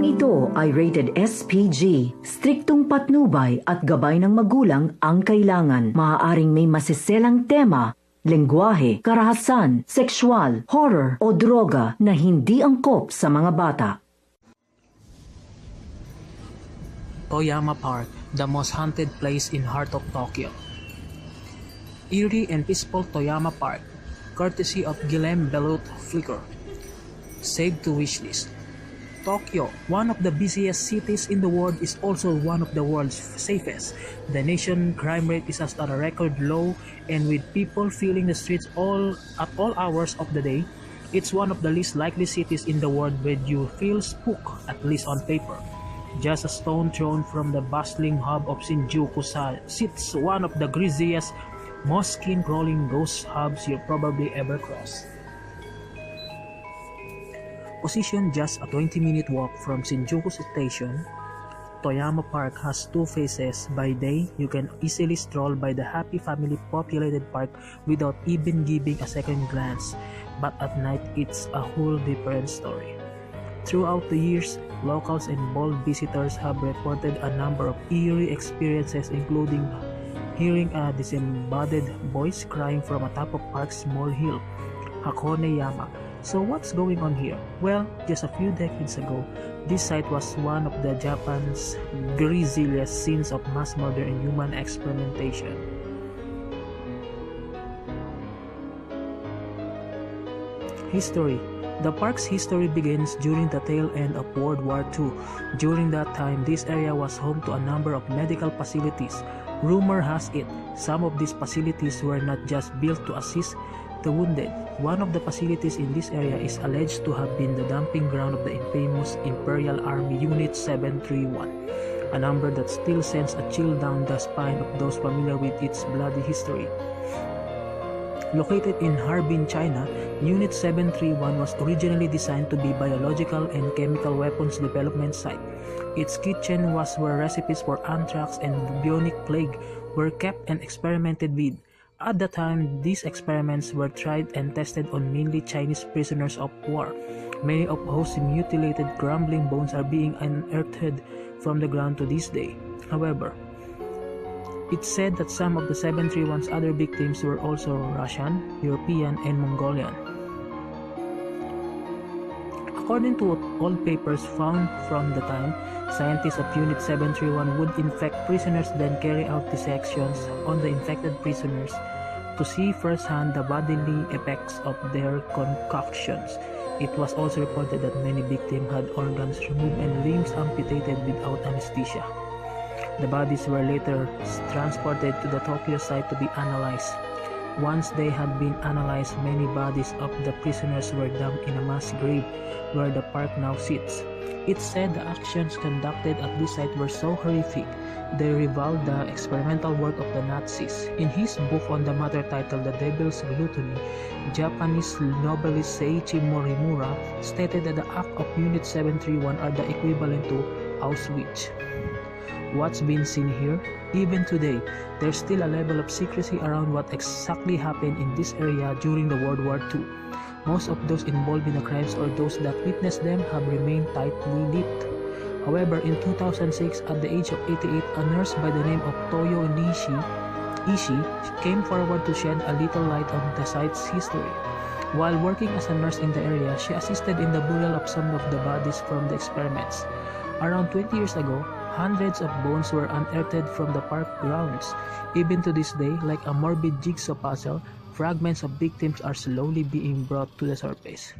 Programang ito ay rated SPG. Striktong patnubay at gabay ng magulang ang kailangan. Maaaring may masiselang tema, lengguwahe, karahasan, sexual, horror o droga na hindi angkop sa mga bata. Toyama Park, the most haunted place in heart of Tokyo. Eerie and peaceful Toyama Park, courtesy of Guillem Belut Flickr. Save to wishlist. Tokyo, one of the busiest cities in the world, is also one of the world's safest. The nation's crime rate is at a record low, and with people filling the streets at all hours of the day, it's one of the least likely cities in the world where you feel spooked, at least on paper. Just a stone thrown from the bustling hub of Shinjuku sits one of the grisliest, most skin-crawling ghost hubs you'll probably ever cross. Positioned just a 20-minute walk from Shinjuku Station, Toyama Park has two faces. By day, you can easily stroll by the happy family-populated park without even giving a second glance, but at night it's a whole different story. Throughout the years, locals and bold visitors have reported a number of eerie experiences, including hearing a disembodied voice crying from atop of park's small hill, Hakone Yama. So what's going on here? Well, just a few decades ago, this site was one of the Japan's grisliest scenes of mass murder and human experimentation. History. The park's history begins during the tail end of World War II. During that time, this area was home to a number of medical facilities. Rumor has it, some of these facilities were not just built to assist the wounded. One of the facilities in this area is alleged to have been the dumping ground of the infamous Imperial Army Unit 731, a number that still sends a chill down the spine of those familiar with its bloody history. Located in Harbin, China, Unit 731 was originally designed to be biological and chemical weapons development site. Its kitchen was where recipes for anthrax and bubonic plague were kept and experimented with. At the time, these experiments were tried and tested on mainly Chinese prisoners of war, many of whose mutilated, crumbling bones are being unearthed from the ground to this day. However, it's said that some of the 731's other victims were also Russian, European, and Mongolian. According to old papers found from the time, scientists of Unit 731 would infect prisoners, then carry out dissections on the infected prisoners to see firsthand the bodily effects of their concoctions. It was also reported that many victims had organs removed and limbs amputated without anesthesia. The bodies were later transported to the Tokyo site to be analyzed. Once they had been analyzed, many bodies of the prisoners were dumped in a mass grave where the park now sits. It's said the actions conducted at this site were so horrific, they reviled the experimental work of the Nazis. In his book on the matter titled The Devil's Gluttony, Japanese novelist Seiichi Morimura stated that the act of Unit 731 are the equivalent to Auschwitz. What's been seen here? Even today, there's still a level of secrecy around what exactly happened in this area during the World War II. Most of those involved in the crimes or those that witnessed them have remained tightly lipped. However, in 2006, at the age of 88, a nurse by the name of Toyo Ishii came forward to shed a little light on the site's history. While working as a nurse in the area, she assisted in the burial of some of the bodies from the experiments. Around 20 years ago, hundreds of bones were unearthed from the park grounds. Even to this day, like a morbid jigsaw puzzle, fragments of victims are slowly being brought to the surface.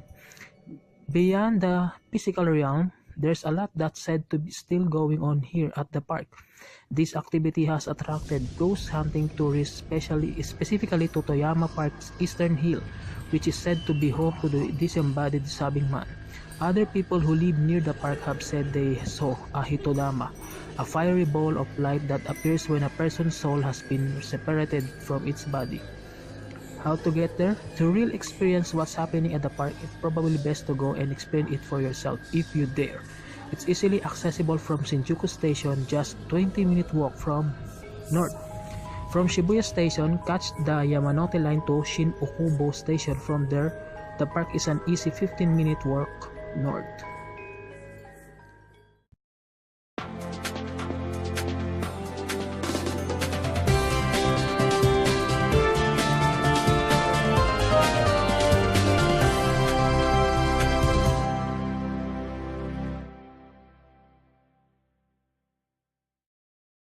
Beyond the physical realm, there's a lot that's said to be still going on here at the park. This activity has attracted ghost hunting tourists, specifically to Toyama Park's eastern hill, which is said to be home to the disembodied sobbing man. Other people who live near the park have said they saw a hitodama, a fiery ball of light that appears when a person's soul has been separated from its body. How to get there? To really experience what's happening at the park, it's probably best to go and experience it for yourself if you dare. It's easily accessible from Shinjuku Station, just 20-minute walk from north. From Shibuya Station, catch the Yamanote line to Shin-Okubo Station. From there, the park is an easy 15-minute walk north.